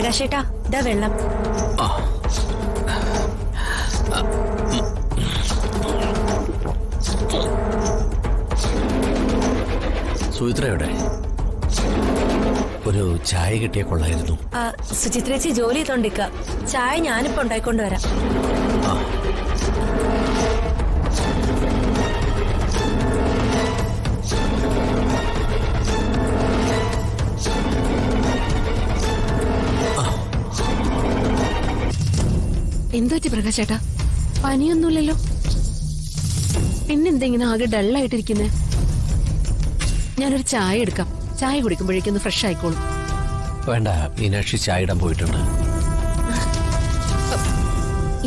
പ്രകാശേട്ടാ ഇതാ വെള്ളം. സുചിത്രയുടെ ഒരു ചായ കിട്ടിയ കൊള്ളായിരുന്നു. സുചിത്രേച്ചി ജോലി ചെയ്തോണ്ടിക്ക. ചായ ഞാനിപ്പോ ഉണ്ടായിക്കൊണ്ട് വരാം. എന്തുപറ്റി പ്രകാശേട്ടാ? പനിയൊന്നുമില്ലല്ലോ, പിന്നെന്തെങ്കിലും ആകെ ഡള്ളായിട്ടിരിക്കുന്നേ? ഞാനൊരു ചായ എടുക്കാം, ചായ കുടിക്കുമ്പോഴേക്കൊന്ന് ഫ്രഷ് ആയിക്കോളും. വേണ്ട, മീനാക്ഷി ചായ ഇടാൻ പോയിട്ടുണ്ട്.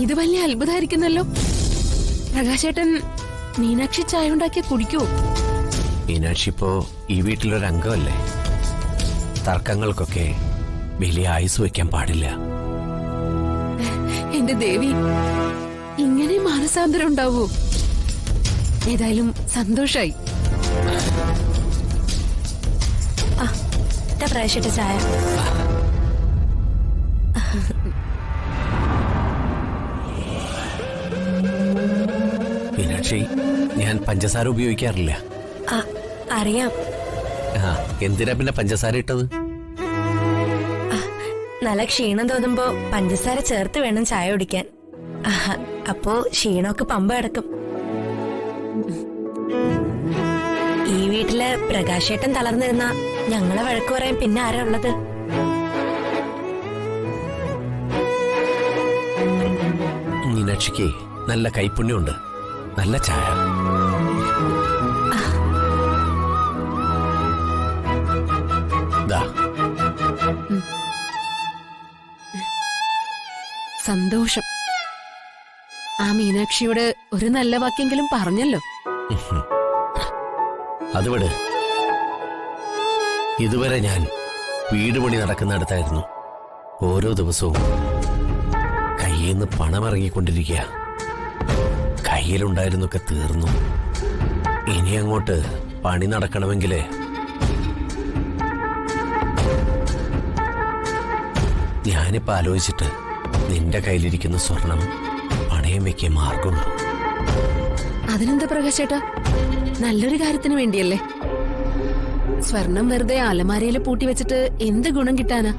ഇത് വലിയ അത്ഭുതമായിരിക്കുന്നല്ലോ. പ്രകാശേട്ടൻ മീനാക്ഷി ചായ ഉണ്ടാക്കിയ കുടിക്കൂ? മീനാക്ഷി ഇപ്പോ ഈ വീട്ടിലൊരു അംഗമല്ലേ. തർക്കങ്ങൾക്കൊക്കെ വലിയ ആയുസ് വെക്കാൻ പാടില്ല. എന്റെ ദേവി, ഇങ്ങനെ മാനസാന്തരം ഉണ്ടാവൂ? ഏതായാലും സന്തോഷായി. പ്രകാശേട്ട ചായ. മീനാക്ഷി, ഞാൻ പഞ്ചസാര ഉപയോഗിക്കാറില്ല. അറിയാം. എന്തിനാ പിന്നെ പഞ്ചസാര ഇട്ടത്? നല്ല ക്ഷീണം തോന്നുമ്പോ പഞ്ചസാര ചേർത്ത് വേണം ചായ കുടിക്കാൻ. അപ്പോ ക്ഷീണമൊക്കെ പമ്പ കിടക്കും. ഈ വീട്ടില് പ്രകാശേട്ടൻ തളർന്നിരുന്ന ഞങ്ങളെ വഴക്കു പറയാൻ പിന്നെ ആരാ ഉള്ളത്? മീനാക്ഷിക്ക് നല്ല കൈപ്പുണ്യമുണ്ട്. നല്ല ചായ. സന്തോഷം. ആ മീനാക്ഷിയോട് ഒരു നല്ല വാക്കെങ്കിലും പറഞ്ഞല്ലോ. അതുവിടെ ഇതുവരെ ഞാൻ വീട് പണി നടക്കുന്നിടത്തായിരുന്നു. ഓരോ ദിവസവും കയ്യിൽ നിന്ന് പണം ഇറങ്ങിക്കൊണ്ടിരിക്കുക. കയ്യിലുണ്ടായിരുന്നൊക്കെ തീർന്നു. ഇനി അങ്ങോട്ട് പണി നടക്കണമെങ്കിലേ ഞാനിപ്പോ ആലോചിച്ചിട്ട് നിന്റെ കയ്യിലിരിക്കുന്ന സ്വർണം പണയം വെക്കാൻ മാർഗമുള്ളൂ. അതിനെന്താ പ്രകാശേട്ടാ, നല്ലൊരു കാര്യത്തിന് വേണ്ടിയല്ലേ. സ്വർണം വെറുതെ അലമാരയിൽ പൂട്ടി വെച്ചിട്ട് എന്ത് ഗുണം കിട്ടാനാ?